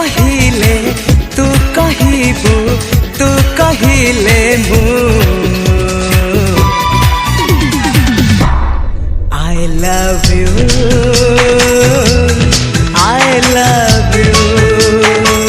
कहिले तू कहिबू तू कहिले मु I love you I love you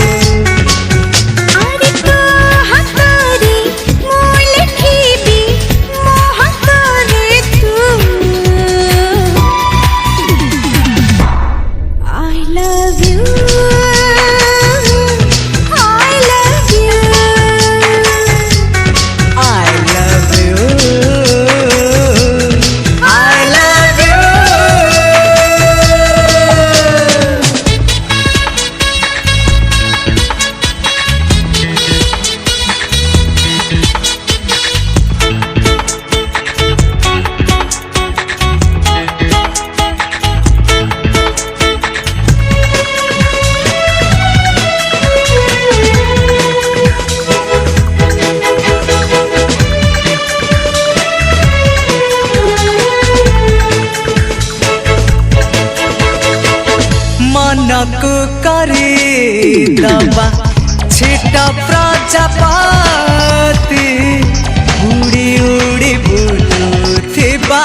मनकु करी दबा छिटा प्रजापति उड़ी उड़ी बुलुथिबा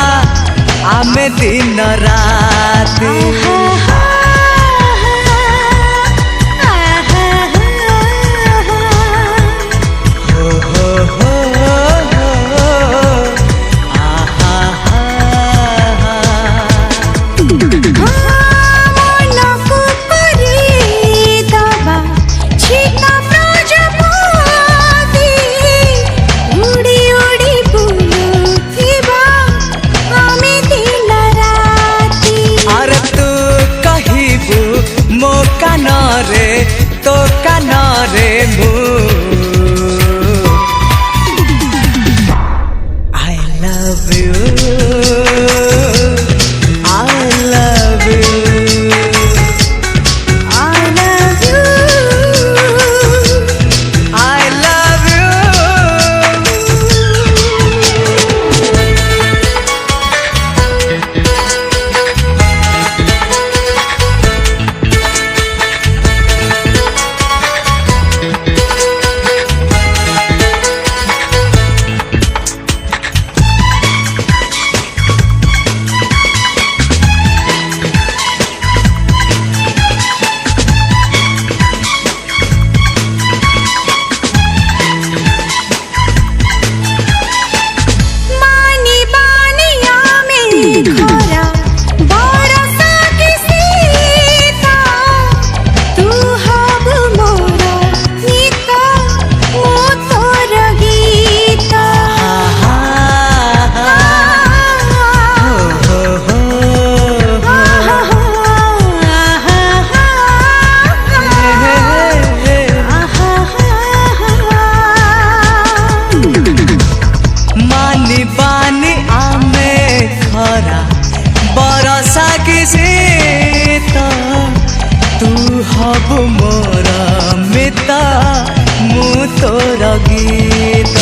आमे दिन राति तो कानरे मु I love you I love you I love you I love you बरसा किसी तू हब मोर मिता मु तोर गीत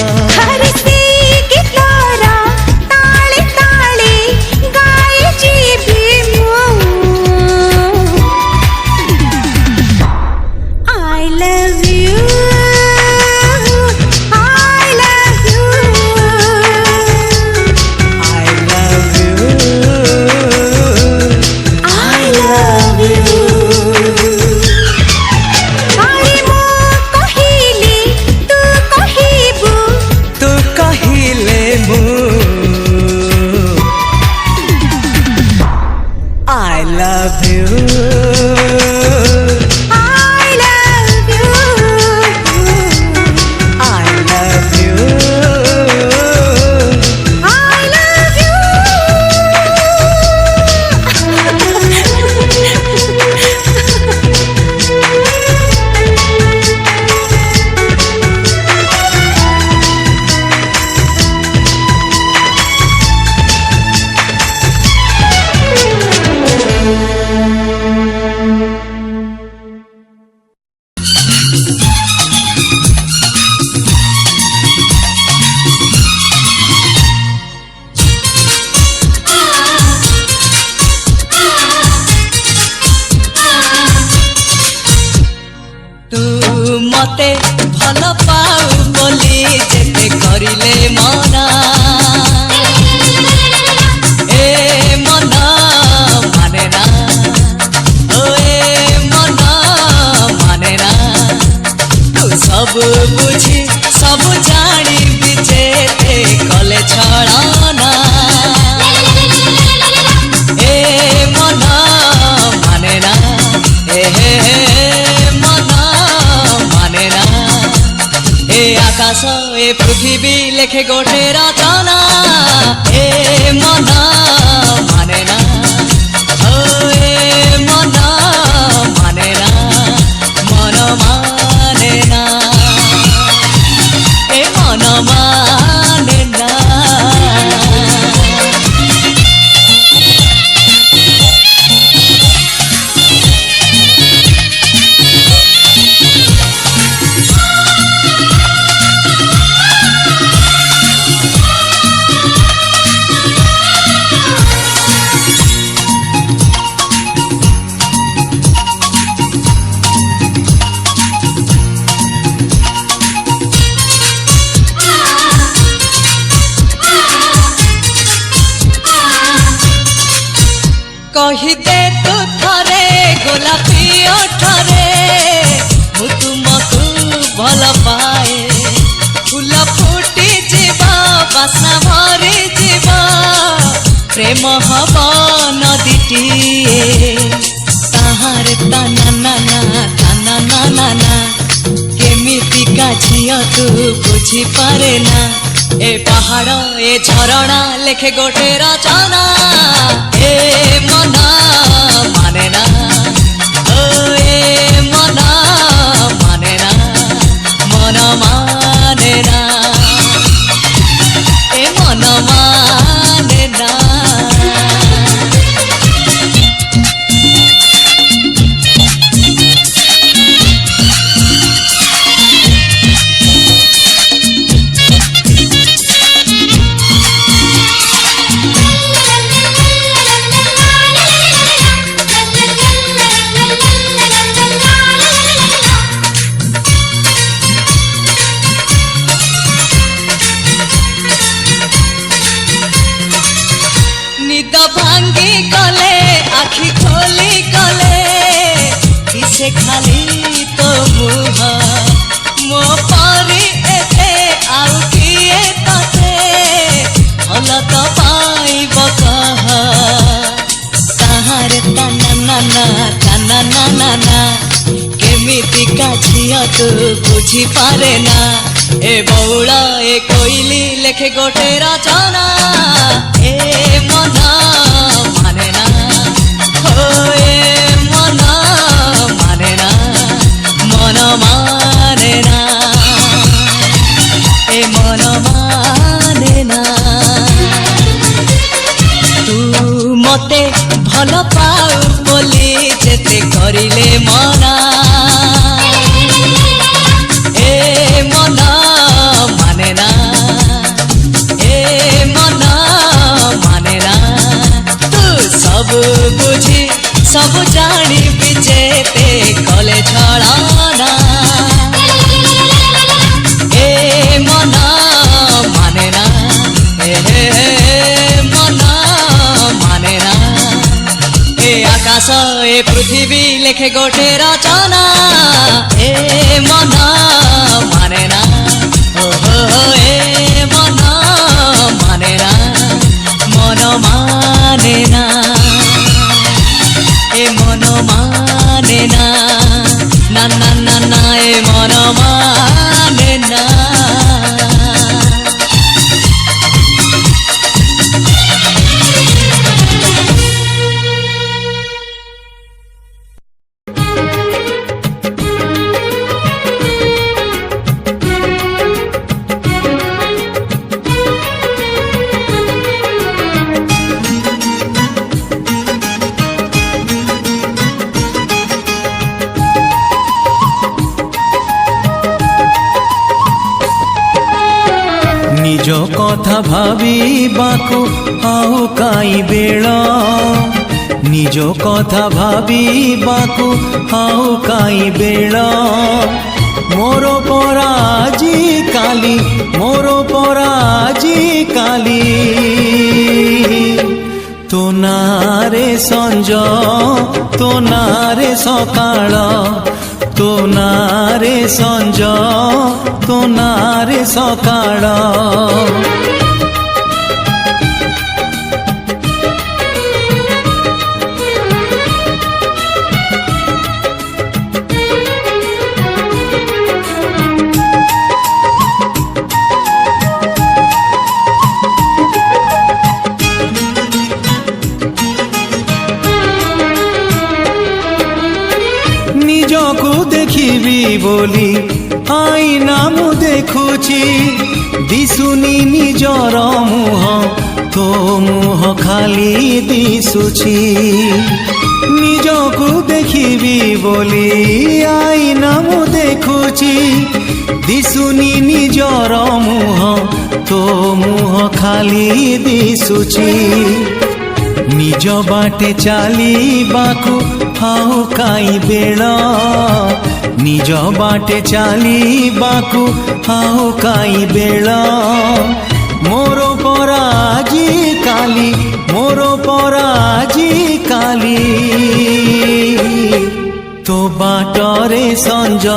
मते भल पाऊ बोली जेते करिले मना ए मना माने ना ओ ए मना माने ना तू सब बुझी सब जानी बिचेते कले छड़ाना ए मना माने ना मना माने ना ए आकाश ए पृथ्वी लेखे गोटे रचना ए मना माने ना ओ ए मना माने ना मन माने ना ए मन माने ना कहिदे तू थरे गोलापी ओठरे मु तुमको भल पाए फूल फुटी जीवा बासना भरी जीवा प्रेम हब नदीटीए ताहार ताना नाना ताना नाना ना केमितिका झियो तू बुझी पारे ना ए पहाड़ ए झरणा लेखे गोटे रचना ए मना माने ना ओ ए मना माने ना मन माने ना ए मन माने ना निद भांगी गले आखि खोली गले किसे खाली तो मुह मो परी एते आउ किए तते भल तो पाइब कह ताहार ताना नाना ना केमितिका झियो तू बुझी पारे ना ए बौला ए कोइली लेखे गोटे रचना ए मना माने ना ओ ए मना माने ना मन माने ना ए मन माने ना तू मते भल पाऊ बोली जेते करिले मना ए मना माने ना ए मना माने ना तू सब बुझी सब जानी बिचेते कले छड़ाना ए मना माने ना ए मना माने ना ए आकाश ए पृथ्वी लेखे गोटे रचना ए मना माने ना ओ ए मना माने ना मन माने ना ए मन माने ना ना ना ना ना ए मन माने ना निज कथा भाबिबाकु आउ काई बेळ निज कथा भाबिबाकु आउ काई बेळ मोर पराजी काली मोर पराजी काली तो नारे संज तो नारे सकाळ तो नारे संज तो नारे सकाळ निजकु देखिबी बोली आईना मु देखुची दिसुनी निजर मुह तो मुह खाली दिसुची निजकु देखिबी बोली आईना मु देखुची दिसुनी निजर मुह तो मुह खाली दिसुची निज बाटे चालिबाकु हाउ काई बेळ निज बाटे चालिबाकु हाउ काई बेळ मोर पराजी काली मोर पराजी काली तो बाटरे संज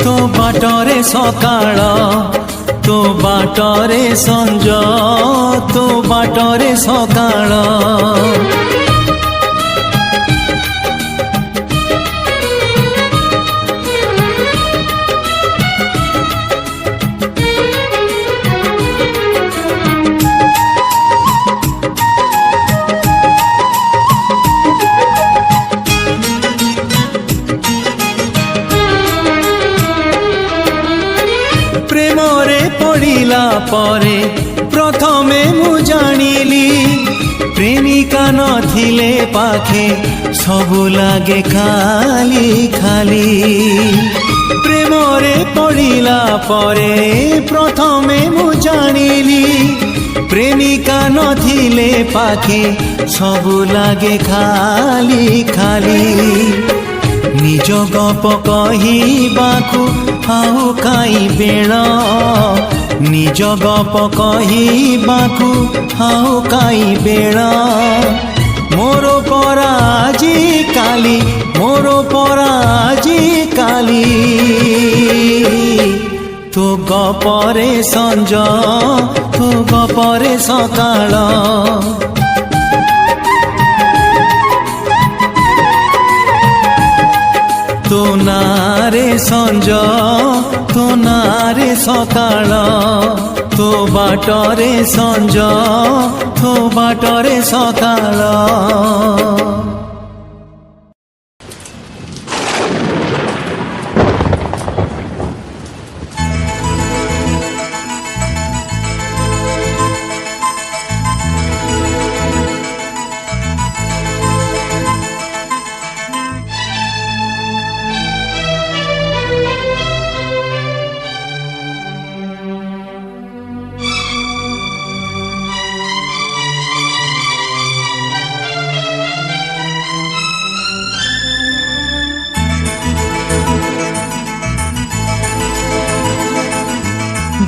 तो बाटरे सकाळ तो बाटरे संज तो बाटरे सकाळ प्रेमरे पड़िला परे प्रथमे मु जानिली प्रेमिका नथिले पाखे सबु लागे खाली खाली प्रेमरे पड़िला परे प्रथमे मु जानिली प्रेमिका नथिले पाखे सबु लागे खाली खाली निज गप कहिबाकु हाउ काई बेळ निज गप कहिबाकु हाउ काई बेळ मोर पराजी काली मोर पराजी काली तो गपरे संज तो गपरे सकाळ तो नारे संज तो नारे सकाळ तो बाटरे संज तो बाटरे सकाळ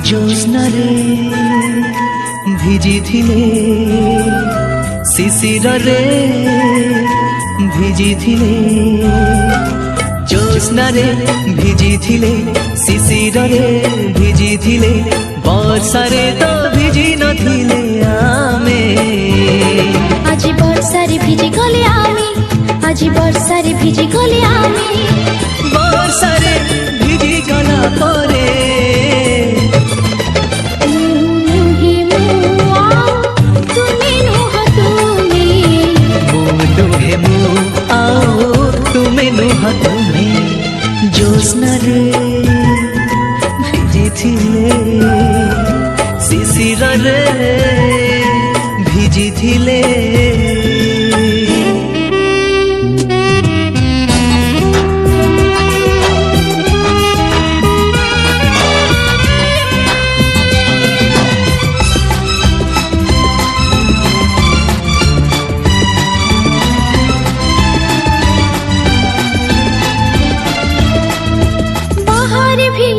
ज्योत्स्ना रे भिजी थिले शिशिर रे भिजी थिले ज्योत्स्ना रे भिजी थिले शिशिर रे भिजी थिले वर्षा रे तो भिजी नथिले आमे আজি বর্ষারে ভিজে গলে আমি আজি বর্ষারে ভিজে গলে আমি वर्षा रे भिजी गला परे ज्योत्स्ना रे भिजी थिले शिशिर रे भिजी थिले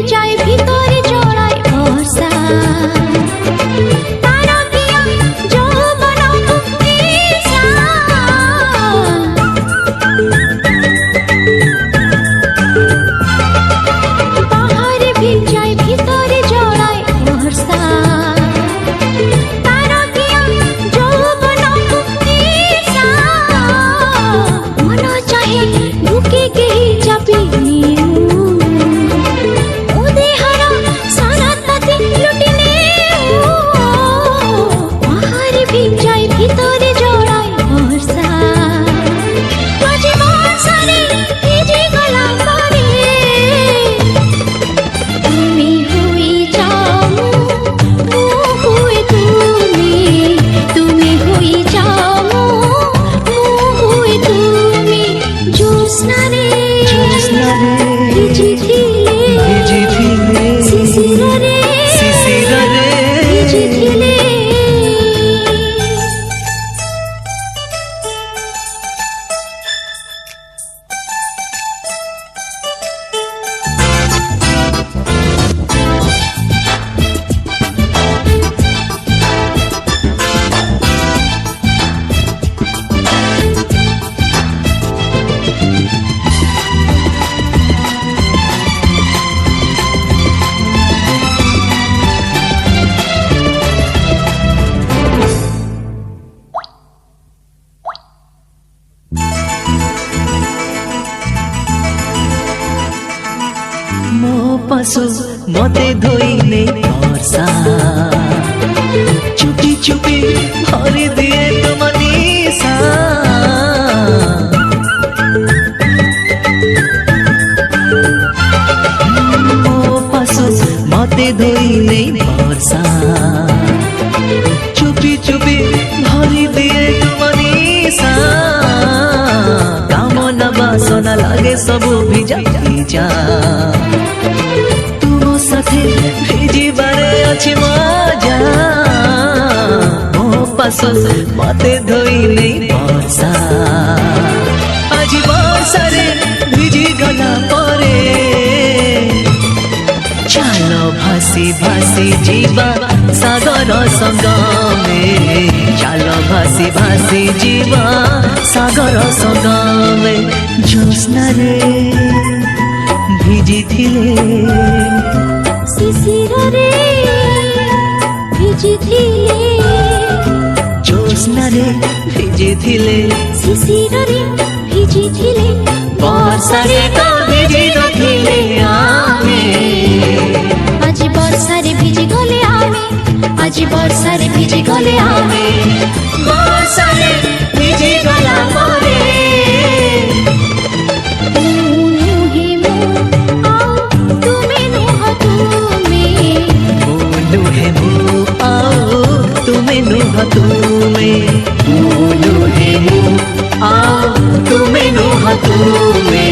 ভিজায় ভিতরে জড়ায় বর্ষা তারকিয়া যৌবন ঈর্ষা বাহারে ভিজায় ভিতরে জড়ায় বর্ষা তারকিয়া যৌবন ঈর্ষা মন চাহে বুকে কেହି চাপি নিউ উদেহর সারা তাতে লুটি নেউ বাহারে ভিজায় ভিতরে জড়ায় বর্ষা বাজে বর্ষারে ভিজে গলা পরে তুমি হই যাও মু হই তুমি তুমি হই যাও মু হই তুমি জ্যোৎস্না রে ভিজি ভিজিছিলে শিশির রে শিশির রে ভিজিছিলে ମୋ ପଶୁ ମତେ ଧୋଇ ନେଇ ବର୍ଷା ଚୁପି ଚୁପି ଭରି ଦିଏ ତୁମ ନିଶା ମୋ ପଶୁ ମତେ ଧୋଇ ନେଇ ବର୍ଷା ଚୁପି ଚୁପି ଭରି ଦିଏ ତୁମ ନିଶା କାମନା ବାସନା ଲାଗେ ସବୁ ଭିଜା ଭିଜା ତୁମ ସାଥେ ଭିଜିବାରେ ଅଛି ମଜା ମୋ ପାଶ ମତେ ଧୋଇ ନେଇ ବର୍ଷା ଆଜି ବର୍ଷାରେ ଭିଜି ଗଲା ପରେ ଚାଲ ଭାସି ଭାସି ଯିବା ସାଗର ସଙ୍ଗମେ ଚାଲ ଭାସି ଭାସି ଯିବା ସାଗର ସଙ୍ଗମେ ଜ୍ୟୋତ୍ସ୍ନାରେ ভিজিছিলে শিশির রে ভিজিছিলে জ্যোৎস্নারে ভিজিছিলে শিশির রে ভিজিছিলে বর্ষারে তো ভিজি নথিলে আমি আজি বর্ষারে ভিজি গলে আমি আজি বর্ষারে ভিজি গলে আমি বর্ষারে ভিজি গলা পরে নুহে মু আও তুমি নুহ তুমি নুহে মু আও তুমে নুহ তুমে নুহে মু আও তুমে নুহ তুমে